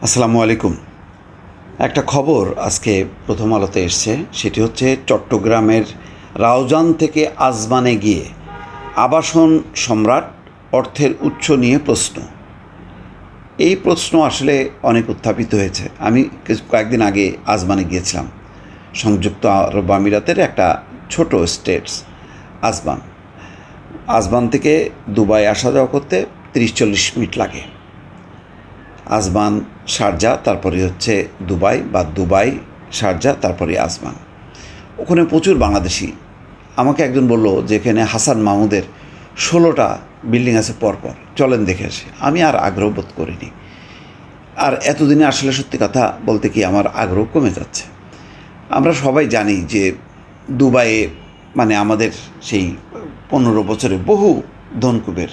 আসসালামু আলাইকুম। একটা খবর আজকে প্রথম আলোতে এসছে, সেটি হচ্ছে চট্টগ্রামের রাউজান থেকে আজমানে গিয়ে আবাসন সম্রাট অর্থের উৎস নিয়ে প্রশ্ন। এই প্রশ্ন আসলে অনেক উত্থাপিত হয়েছে। আমি কয়েকদিন আগে আজমানে গিয়েছিলাম। সংযুক্ত আরব আমিরাতের একটা ছোট স্টেটস আজমান। আজমান থেকে দুবাই আসা যাওয়া করতে 30-40 মিনিট লাগে। আজমান শারজা, তারপরে হচ্ছে দুবাই, বা দুবাই শারজা, তারপরে আজমান। ওখানে প্রচুর বাংলাদেশি। আমাকে একজন বলল যে এখানে হাসান মাহমুদের 16টা বিল্ডিং আছে পরপর, চলেন দেখে আসি। আমি আর আগ্রহ বোধ করিনি। আর এতদিনে আসলে সত্যি কথা বলতে কি আমার আগ্রহ কমে যাচ্ছে। আমরা সবাই জানি যে দুবাইয়ে মানে আমাদের সেই 15 বছরে বহু ধনকুবের,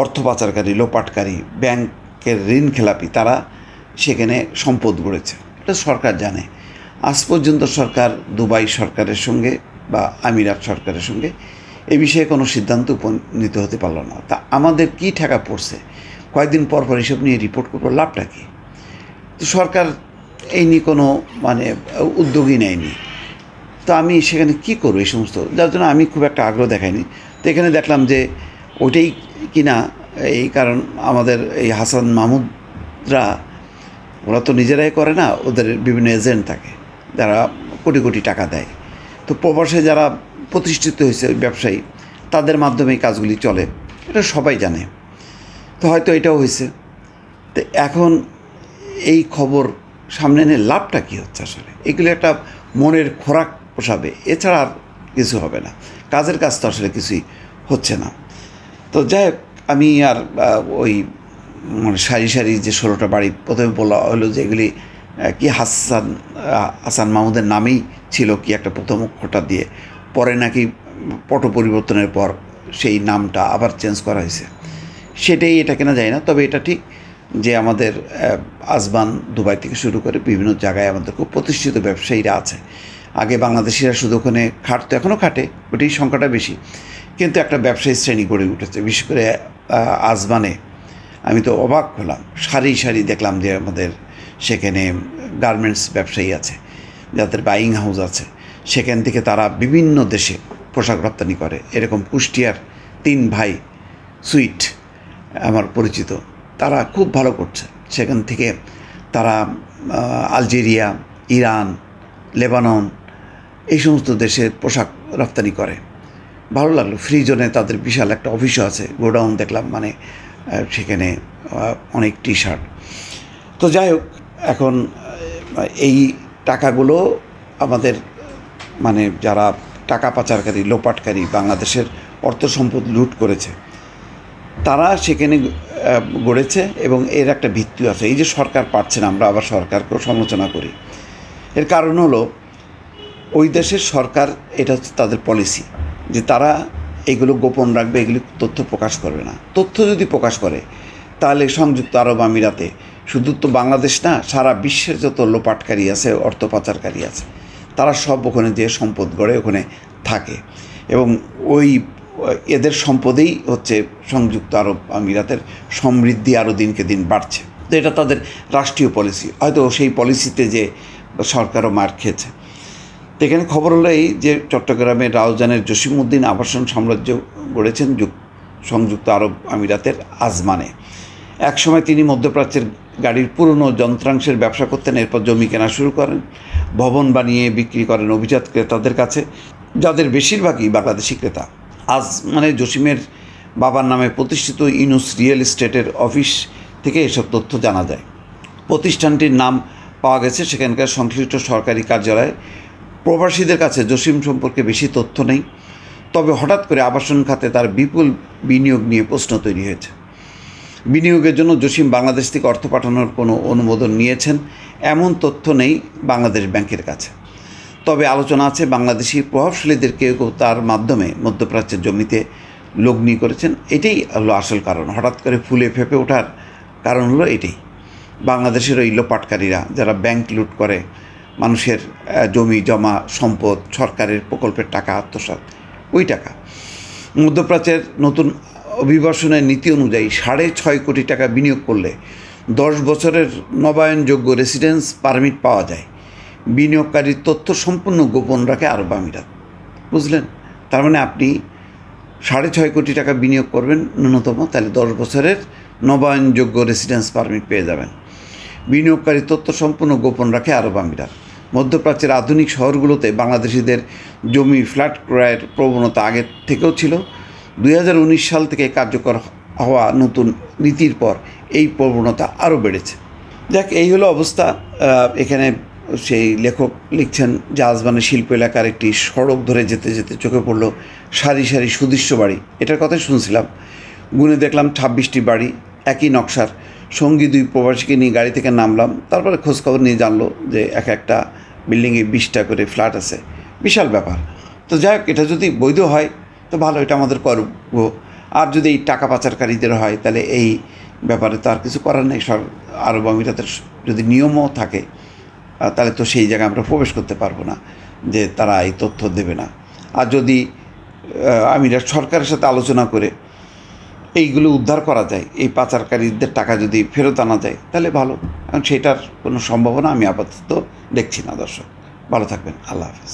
অর্থ পাচারকারী, লোপাটকারী, ব্যাংকের ঋণ খেলাপি, তারা সেখানে সম্পদ গড়েছে। এটা সরকার জানে। আজ পর্যন্ত সরকার দুবাই সরকারের সঙ্গে বা আমিরাত সরকারের সঙ্গে এ বিষয়ে কোনো সিদ্ধান্ত উপনীত হতে পারল না। তা আমাদের কি ঠেকা পড়ছে? কয়েকদিন পর পর এসব নিয়ে রিপোর্ট করবো, লাভটা কী? তো সরকার এই নিয়ে কোনো উদ্যোগই নেয়নি। তো আমি সেখানে কী করবো এই সমস্ত, যার জন্য আমি খুব একটা আগ্রহ দেখাইনি। তো এখানে দেখলাম যে ওইটাই কিনা, এই কারণ আমাদের এই হাসান মাহমুদরা, ওরা তো নিজেরাই করে না, ওদের বিভিন্ন এজেন্ট থাকে যারা কোটি কোটি টাকা দেয়। তো প্রবাসে যারা প্রতিষ্ঠিত হয়েছে ব্যবসায়ী, তাদের মাধ্যমে এই কাজগুলি চলে, এটা সবাই জানে। তো হয়তো এটাও হয়েছে। তো এখন এই খবর সামনে এনে লাভটা কী হচ্ছে? আসলে এগুলি একটা মনের খোরাক পোষাবে, এছাড়া আর কিছু হবে না। কাজের কাজ তো আসলে কিছুই হচ্ছে না। তো যাই হোক, আমি আর ওই সারি সারি যে 16টা বাড়ি প্রথমে বলা হলো যে এগুলি কি হাসান মাহমুদের নামেই ছিল কি একটা প্রথম অক্ষরটা দিয়ে, পরে নাকি পট পরিবর্তনের পর সেই নামটা আবার চেঞ্জ করা হয়েছে। সেটাই এটা কেনা যায় না। তবে এটা ঠিক যে আমাদের আজমান, দুবাই থেকে শুরু করে বিভিন্ন জায়গায় আমাদের খুব প্রতিষ্ঠিত ব্যবসায়ীরা আছে। আগে বাংলাদেশিরা শুধু ওখানে খাটতো, এখনও খাটে, ওটাই সংখ্যাটা বেশি। কিন্তু একটা ব্যবসায়ী শ্রেণী গড়ে উঠেছে, বিশেষ করে আজমানে। আমি তো অবাক হলাম, সারি সারি দেখলাম যে আমাদের সেখানে গার্মেন্টস ব্যবসায়ী আছে, যাদের বাইং হাউস আছে। সেখান থেকে তারা বিভিন্ন দেশে পোশাক রপ্তানি করে। এরকম কুষ্টিয়ার 3 ভাই সুইট আমার পরিচিত, তারা খুব ভালো করছে। সেখান থেকে তারা আলজেরিয়া, ইরান, লেবানন, এই সমস্ত দেশের পোশাক রপ্তানি করে। ভালো লাগলো। ফ্রি জোনে তাদের বিশাল একটা অফিসও আছে, গোডাউন দেখলাম, মানে সেখানে অনেক টি শার্ট। তো যাই হোক, এখন এই টাকাগুলো আমাদের মানে যারা টাকা পাচারকারী, লোপাটকারী, বাংলাদেশের অর্থ সম্পদ লুট করেছে, তারা সেখানে গড়েছে এবং এর একটা ভিত্তি আছে। এই যে সরকার পারছে না, আমরা আবার সরকারকেও সমালোচনা করি। এর কারণ হলো ওই দেশের সরকার, এটা হচ্ছে তাদের পলিসি যে তারা এগুলো গোপন রাখবে, এগুলি তথ্য প্রকাশ করবে না। তথ্য যদি প্রকাশ করে তাহলে সংযুক্ত আরব আমিরাতে শুধু তো বাংলাদেশ না, সারা বিশ্বের যত লোপাটকারী আছে, অর্থ পাচারকারী আছে, তারা সব ওখানে যে সম্পদ গড়ে ওখানে থাকে। এবং ওই এদের সম্পদেই হচ্ছে সংযুক্ত আরব আমিরাতের সমৃদ্ধি আরও দিনকে দিন বাড়ছে। তো এটা তাদের রাষ্ট্রীয় পলিসি। হয়তো সেই পলিসিতে যে সরকারও মার খেয়েছে। তো এখানে খবর হলো এই যে চট্টগ্রামের রাউজানের জসিমউদ্দিন আবাসন সাম্রাজ্য গড়েছেন সংযুক্ত আরব আমিরাতের আজমানে। একসময় তিনি মধ্যপ্রাচ্যের গাড়ির পুরনো যন্ত্রাংশের ব্যবসা করতেন। এরপর জমি কেনা শুরু করেন, ভবন বানিয়ে বিক্রি করেন অভিজাত ক্রেতাদের কাছে, যাদের বেশিরভাগই বাংলাদেশি ক্রেতা। আজমানে জসিমের বাবার নামে প্রতিষ্ঠিত ইউনুস রিয়েল এস্টেটের অফিস থেকে এসব তথ্য জানা যায়। প্রতিষ্ঠানটির নাম পাওয়া গেছে সেখানকার সংশ্লিষ্ট সরকারি কার্যালয়ে। প্রবাসীদের কাছে জসিম সম্পর্কে বেশি তথ্য নেই। তবে হঠাৎ করে আবাসন খাতে তার বিপুল বিনিয়োগ নিয়ে প্রশ্ন তৈরি হয়েছে। বিনিয়োগের জন্য জসিম বাংলাদেশ থেকে অর্থ পাঠানোর কোনো অনুমোদন নিয়েছেন এমন তথ্য নেই বাংলাদেশ ব্যাংকের কাছে। তবে আলোচনা আছে বাংলাদেশি প্রভাবশালীদের কেউ কেউ তার মাধ্যমে মধ্যপ্রাচ্যের জমিতে লগ্নি করেছেন। এটাই হলো আসল কারণ। হঠাৎ করে ফুলে ফেঁপে ওঠার কারণ হলো এটাই। বাংলাদেশের ওই লোপাটকারীরা যারা ব্যাংক লুট করে, মানুষের জমি জমা সম্পদ, সরকারের প্রকল্পের টাকা আত্মসাৎ, ওই টাকা মধ্যপ্রাচ্যের নতুন অভিবাসনের নীতি অনুযায়ী 6.5 কোটি টাকা বিনিয়োগ করলে 10 বছরের নবায়নযোগ্য রেসিডেন্স পারমিট পাওয়া যায়। বিনিয়োগকারীর তথ্য সম্পূর্ণ গোপন রাখে আরব আমিরাত। বুঝলেন? তার মানে আপনি 6.5 কোটি টাকা বিনিয়োগ করবেন ন্যূনতম, তাহলে 10 বছরের নবায়নযোগ্য রেসিডেন্স পারমিট পেয়ে যাবেন। বিনিয়োগকারীর তথ্য সম্পূর্ণ গোপন রাখে আরব আমিরাত। মধ্যপ্রাচ্যের আধুনিক শহরগুলোতে বাংলাদেশিদের জমি ফ্ল্যাট ক্রয়ের প্রবণতা আগের থেকেও ছিল। 2019 সাল থেকে কার্যকর হওয়া নতুন নীতির পর এই প্রবণতা আরও বেড়েছে। যাক, এই হলো অবস্থা। এখানে সেই লেখক লিখছেন যে আজমানের শিল্প এলাকার একটি সড়ক ধরে যেতে যেতে চোখে পড়ল সারি সারি সুদৃশ্য বাড়ি। এটার কথাই শুনছিলাম, গুনে দেখলাম 26টি বাড়ি একই নকশার। সঙ্গী 2 প্রবাসীকে নিয়ে গাড়ি থেকে নামলাম। তারপরে খোঁজখবর নিয়ে জানলো যে একটা বিল্ডিংয়ে 20টা করে ফ্ল্যাট আছে। বিশাল ব্যাপার। তো যাই হোক, এটা যদি বৈধ হয় তো ভালো, এটা আমাদের করব। আর যদি এই টাকা পাচারকারীদের হয় তাহলে এই ব্যাপারে তো আর কিছু করার নেই। আরব আমিরাতের যদি নিয়মও থাকে তাহলে তো সেই জায়গায় আমরা প্রবেশ করতে পারবো না, যে তারা এই তথ্য দেবে না। আর যদি আমিরাত সরকারের সাথে আলোচনা করে এইগুলো উদ্ধার করা যায়, এই পাচারকারীদের টাকা যদি ফেরত আনা যায় তাহলে ভালো। কারণ সেটার কোনো সম্ভাবনা আমি আপাতত দেখছি না। দর্শক ভালো থাকবেন, আল্লাহ হাফেজ।